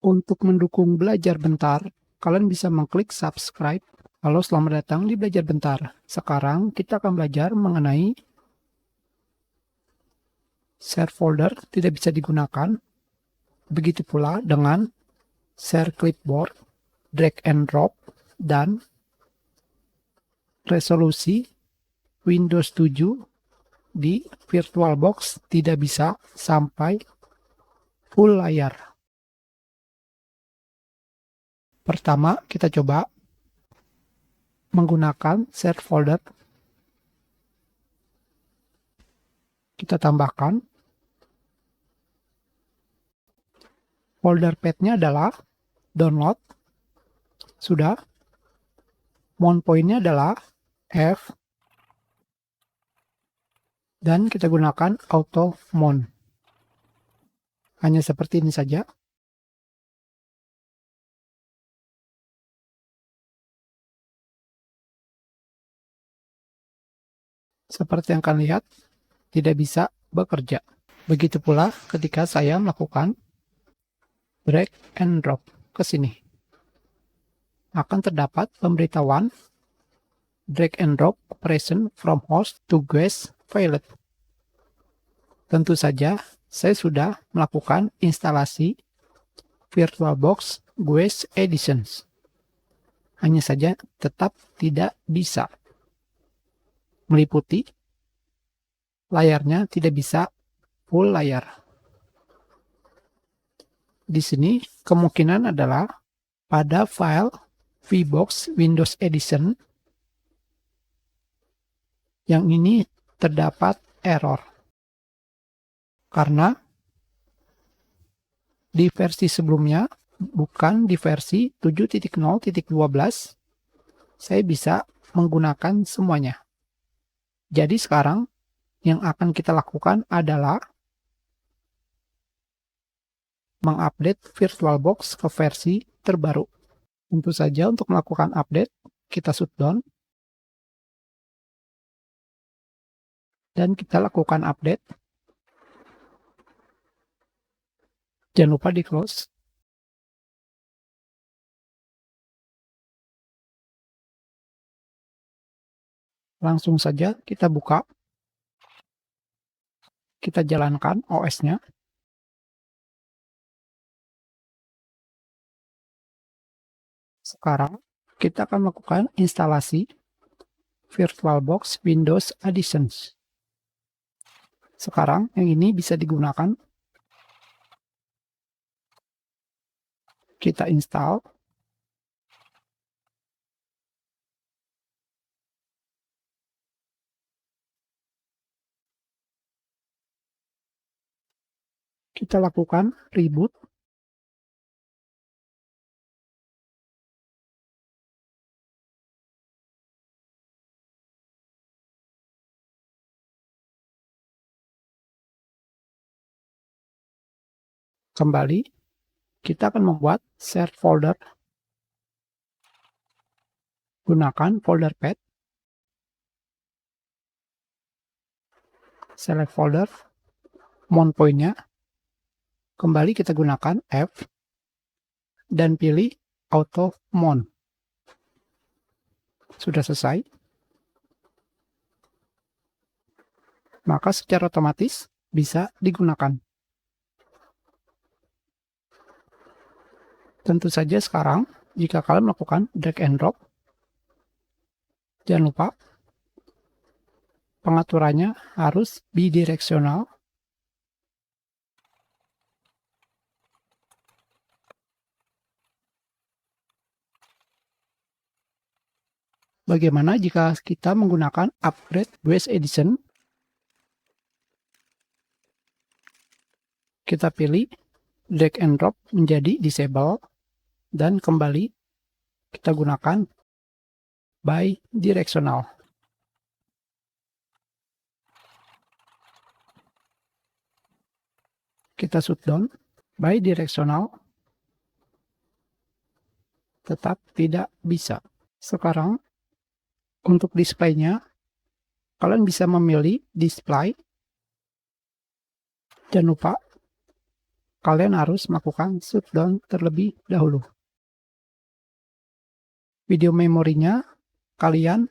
Untuk mendukung Belajar Bentar, kalian bisa mengklik subscribe. Halo, selamat datang di Belajar Bentar. Sekarang kita akan belajar mengenai share folder tidak bisa digunakan. Begitu pula dengan share clipboard, drag and drop, dan resolusi Windows 7 di VirtualBox tidak bisa sampai full layar. Pertama, kita coba menggunakan share folder. Kita tambahkan folder path-nya adalah download. Sudah. Mount point-nya adalah F. Dan kita gunakan auto mount. Hanya seperti ini saja. Seperti yang kalian lihat, tidak bisa bekerja. Begitu pula ketika saya melakukan drag and drop ke sini. Akan terdapat pemberitahuan drag and drop operation from host to guest failed. Tentu saja saya sudah melakukan instalasi VirtualBox Guest Editions. Hanya saja tetap tidak bisa meliputi layarnya, tidak bisa full layar. Di sini kemungkinan adalah pada file VBox Windows Edition yang ini terdapat error. Karena di versi sebelumnya, bukan di versi 7.0.12, saya bisa menggunakan semuanya. Jadi sekarang yang akan kita lakukan adalah mengupdate VirtualBox ke versi terbaru. Tentu saja untuk melakukan update, kita shutdown. Dan kita lakukan update. Jangan lupa di close. Langsung saja kita buka. Kita jalankan OS-nya. Sekarang kita akan melakukan instalasi VirtualBox Windows Editions. Sekarang yang ini bisa digunakan. Kita install. Kita lakukan reboot. Kembali, kita akan membuat share folder. Gunakan folder path. Select folder. Mount point-nya. Kembali kita gunakan F. Dan pilih auto mount. Sudah selesai. Maka secara otomatis bisa digunakan. Tentu saja sekarang, jika kalian melakukan drag and drop, jangan lupa pengaturannya harus bidireksional. Bagaimana jika kita menggunakan upgrade Guest Edition? Kita pilih drag and drop menjadi disable dan kembali kita gunakan bidirectional. Kita shutdown. Bidirectional tetap tidak bisa. Sekarang untuk display-nya, kalian bisa memilih display. Jangan lupa kalian harus melakukan shutdown terlebih dahulu. Video memorinya kalian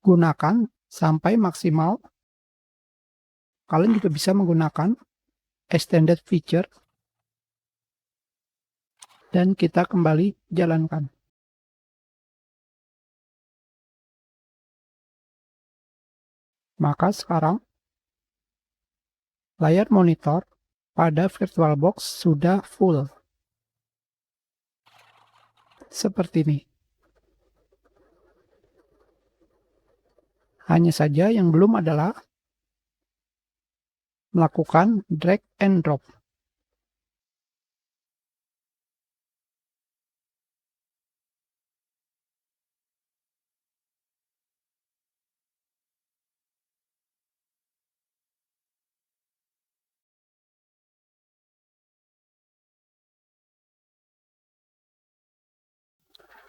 gunakan sampai maksimal. Kalian juga bisa menggunakan extended feature. Dan kita kembali jalankan. Maka sekarang layar monitor pada VirtualBox sudah full. Seperti ini. Hanya saja yang belum adalah melakukan drag and drop.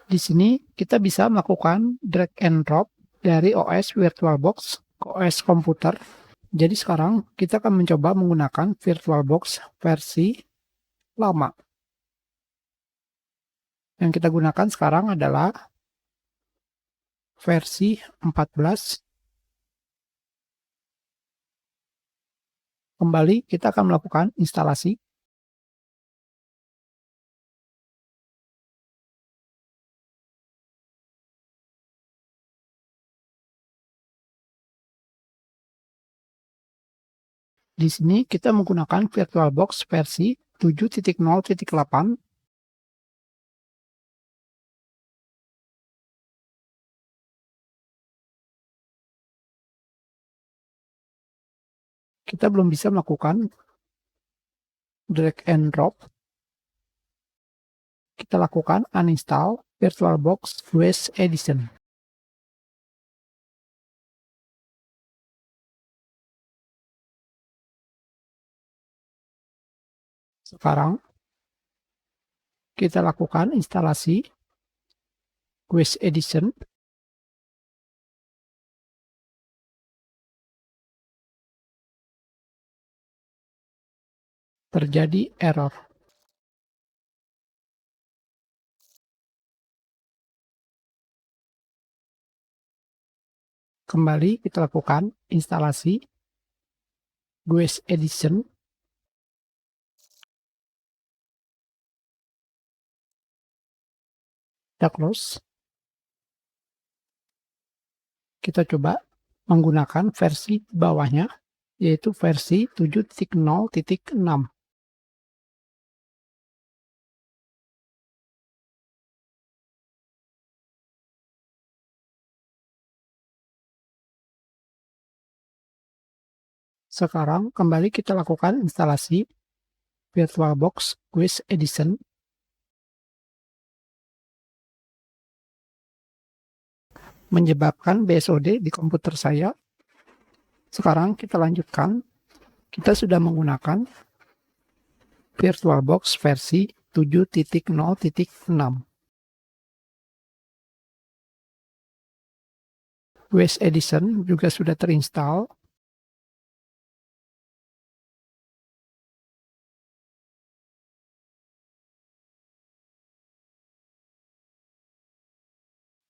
Di sini kita bisa melakukan drag and drop dari OS VirtualBox ke OS komputer. Jadi sekarang kita akan mencoba menggunakan VirtualBox versi lama. Yang kita gunakan sekarang adalah versi 14. Kembali kita akan melakukan instalasi. Di sini kita menggunakan VirtualBox versi 7.0.8. Kita belum bisa melakukan drag and drop. Kita lakukan uninstall VirtualBox OS Edition. Sekarang kita lakukan instalasi OS Edition. Terjadi error. Kembali kita lakukan instalasi OS Edition. Kita close. Kita coba menggunakan versi bawahnya, yaitu versi 7.0.6. Sekarang kembali kita lakukan instalasi VirtualBox OS Edition. Menyebabkan BSOD di komputer saya. Sekarang kita lanjutkan. Kita sudah menggunakan VirtualBox versi 7.0.6. OS Edition juga sudah terinstall.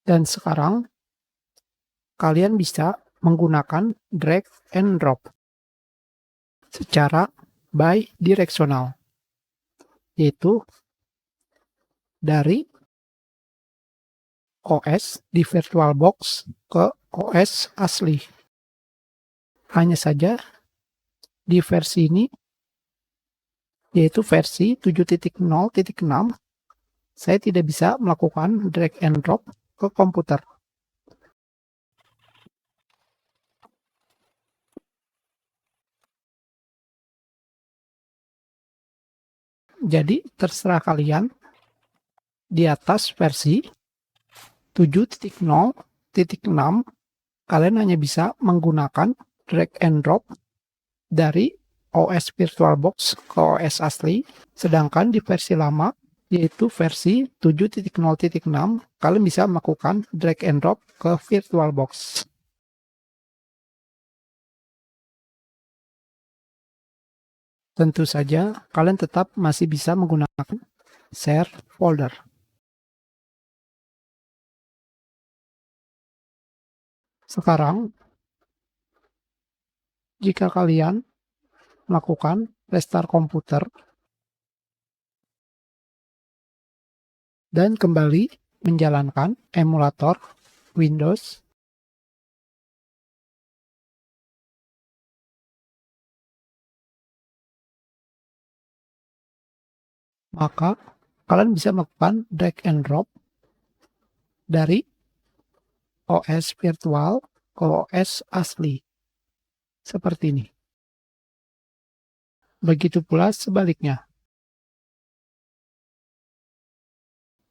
Dan sekarang kalian bisa menggunakan drag and drop secara bidirectional, yaitu dari OS di VirtualBox ke OS asli. Hanya saja di versi ini, yaitu versi 7.0.6, saya tidak bisa melakukan drag and drop ke komputer. Jadi terserah kalian, di atas versi 7.0.6 kalian hanya bisa menggunakan drag and drop dari OS VirtualBox ke OS asli, sedangkan di versi lama, yaitu versi 7.0.6, kalian bisa melakukan drag and drop ke VirtualBox. Tentu saja, kalian tetap masih bisa menggunakan share folder. Sekarang, jika kalian melakukan restart komputer dan kembali menjalankan emulator Windows, maka kalian bisa melakukan drag and drop dari OS virtual ke OS asli, seperti ini. Begitu pula sebaliknya.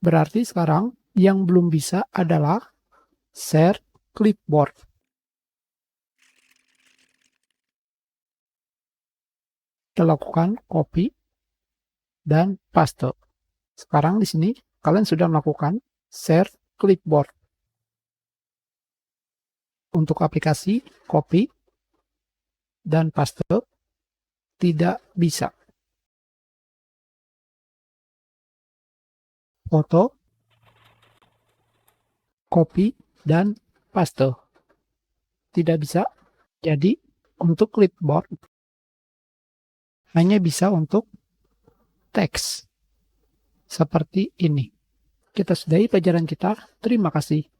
Berarti sekarang yang belum bisa adalah share clipboard. Kita lakukan copy dan paste. Sekarang di sini kalian sudah melakukan share clipboard. Untuk aplikasi copy dan paste tidak bisa. Foto, copy, dan paste tidak bisa. Jadi untuk clipboard hanya bisa untuk teks seperti ini. Kita sudahi pelajaran kita. Terima kasih.